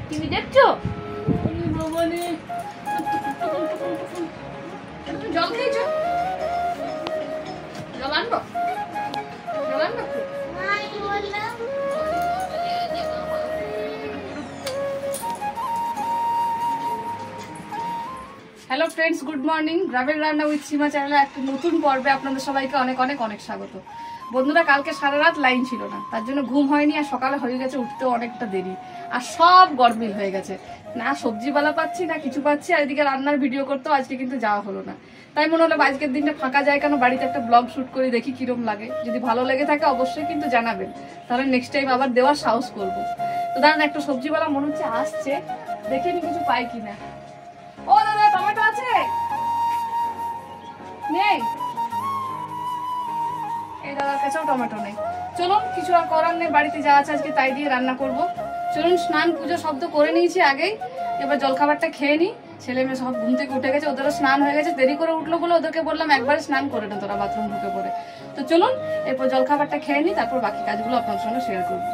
TV দেখছো? জল খেয়েছো? জল আনবো? জল আনবো? Hello friends, good morning. গ্রামের রান্না উইথ সীমা চ্যানেলে একটা নতুন পর্বে আপনাদের সবাইকে অনেক অনেক অনেক স্বাগত। বন্ধুরা, কালকে সারা রাত লাইন ছিল না, তার জন্য ঘুম হয়নি, আর সকালে হয়ে গেছে উঠতেও অনেকটা দেরি, আর সব গরমিল হয়ে গেছে। না সবজিওয়ালা পাচ্ছি না কিছু পাচ্ছি, আর এদিকে রান্নার ভিডিও করতেও আজকে কিন্তু যাওয়া হলো না। তাই মনে হলো আজকের দিনটা ফাঁকা যায় কেন, বাড়িতে একটা ব্লগ শুট করে দেখি কিরম লাগে। যদি ভালো লেগে থাকে অবশ্যই কিন্তু জানাবেন, তাহলে নেক্সট টাইম আবার দেওয়ার সাহস করবো। তো দাঁড়ান, একটা সবজিওয়ালা মনে হচ্ছে আসছে, দেখে নি কিছু পাই কিনা। ও দাদা, টমেটো আছে? নেই? এই দাদার কাছেও টমেটো নেই। চলুন, কিছু আর করার নেই, বাড়িতে যা আছে আজকে তাই দিয়ে রান্না করব। চলুন, স্নান পুজো সব তো করে নিয়েছি আগেই, এবার জলখাবারটা খেয়ে নিই। ছেলে মেয়ে সব ঘুম থেকে উঠে গেছে, ওদেরও স্নান হয়ে গেছে। দেরি করে উঠলো বলে ওদেরকে বললাম একবারে স্নান করে না, তোরা বাথরুম ঢুকে পড়ে। তো চলুন এরপর জলখাবারটা খেয়ে নিই, তারপর বাকি কাজগুলো আপনার সঙ্গে শেয়ার করবো।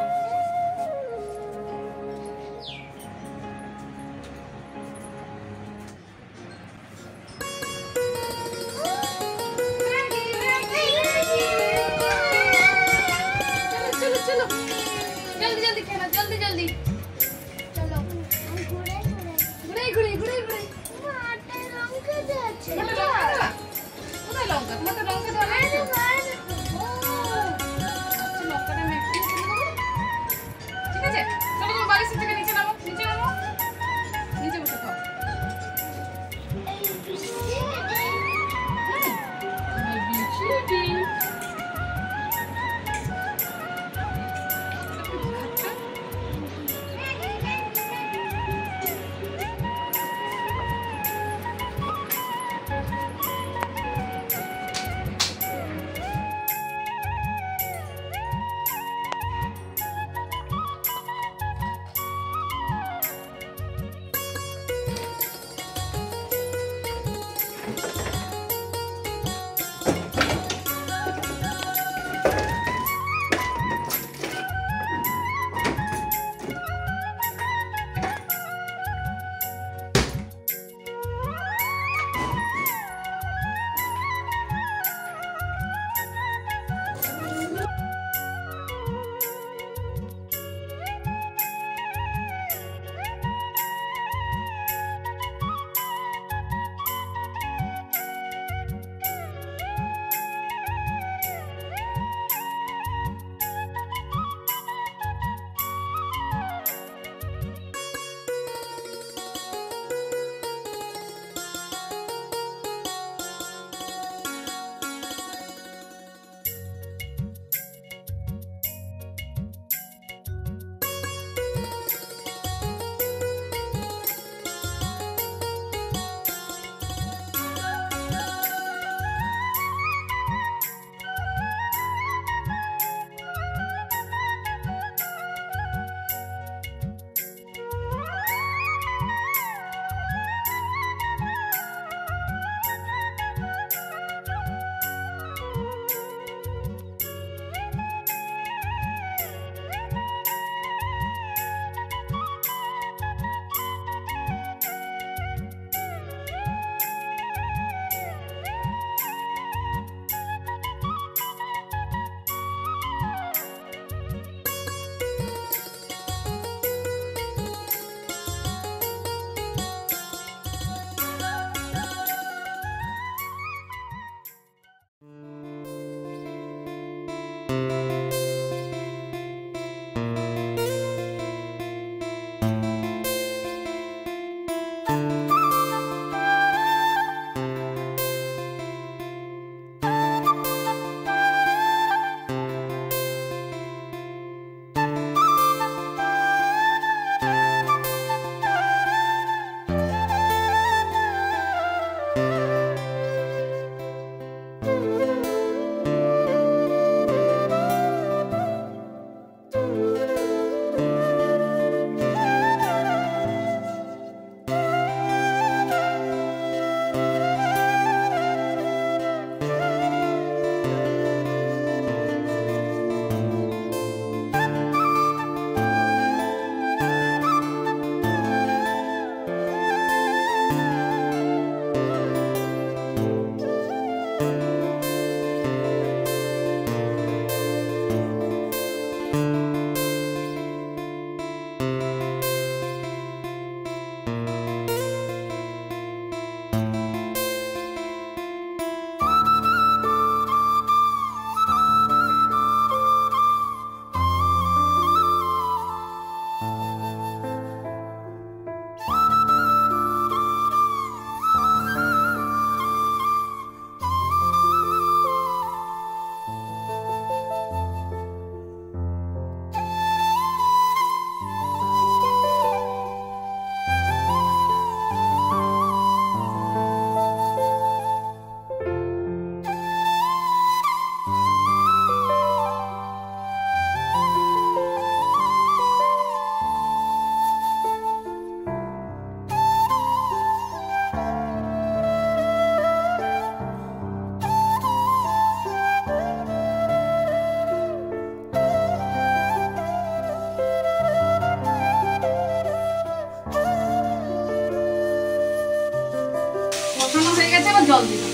গেছে, এবার জল দিলাম।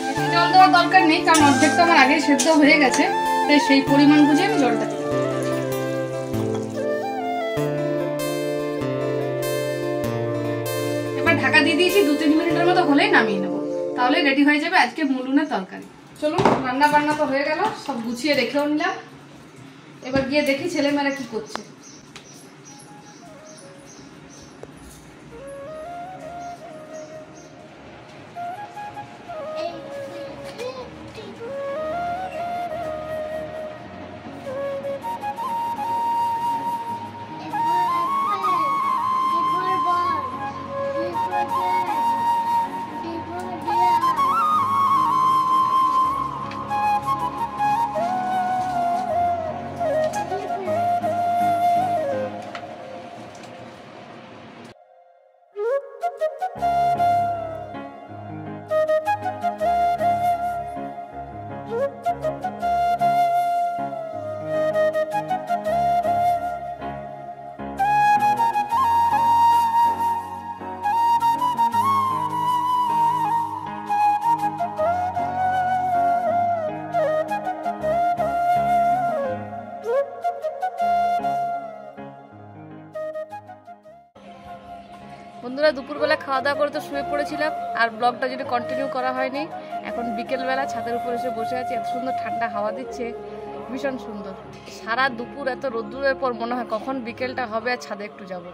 বেশি জল দেওয়ার দরকার নেই, কারণ অর্ধেকটা আমার আগেই সেদ্ধ হয়ে গেছে, তাই সেই পরিমাণ বুঝে আমি জলটা দিই। এবার ঢাকা দিয়ে দিয়েছি, 2-3 মিনিটের মতো হলেই নামিয়ে নেবো, তাহলে রেডি হয়ে যাবে আজকে মুলুনের তরকারি। চলুন, রান্না বান্না তো হয়ে গেল, সব গুছিয়ে রেখেও নিলাম। এবার গিয়ে দেখি ছেলেমেয়েরা কি করছে। বন্ধুরা, দুপুরবেলা খাওয়া দাওয়া করে তো শুয়ে পড়েছিলাম, আর ব্লগটা যদি কন্টিনিউ করা হয়নি। এখন বিকেলবেলা ছাদের উপর এসে বসে আছি, এত সুন্দর ঠান্ডা হাওয়া দিচ্ছে, ভীষণ সুন্দর। সারা দুপুর এত রোদ্দুরের পর মনে হয় কখন বিকেলটা হবে আর ছাদে একটু যাব।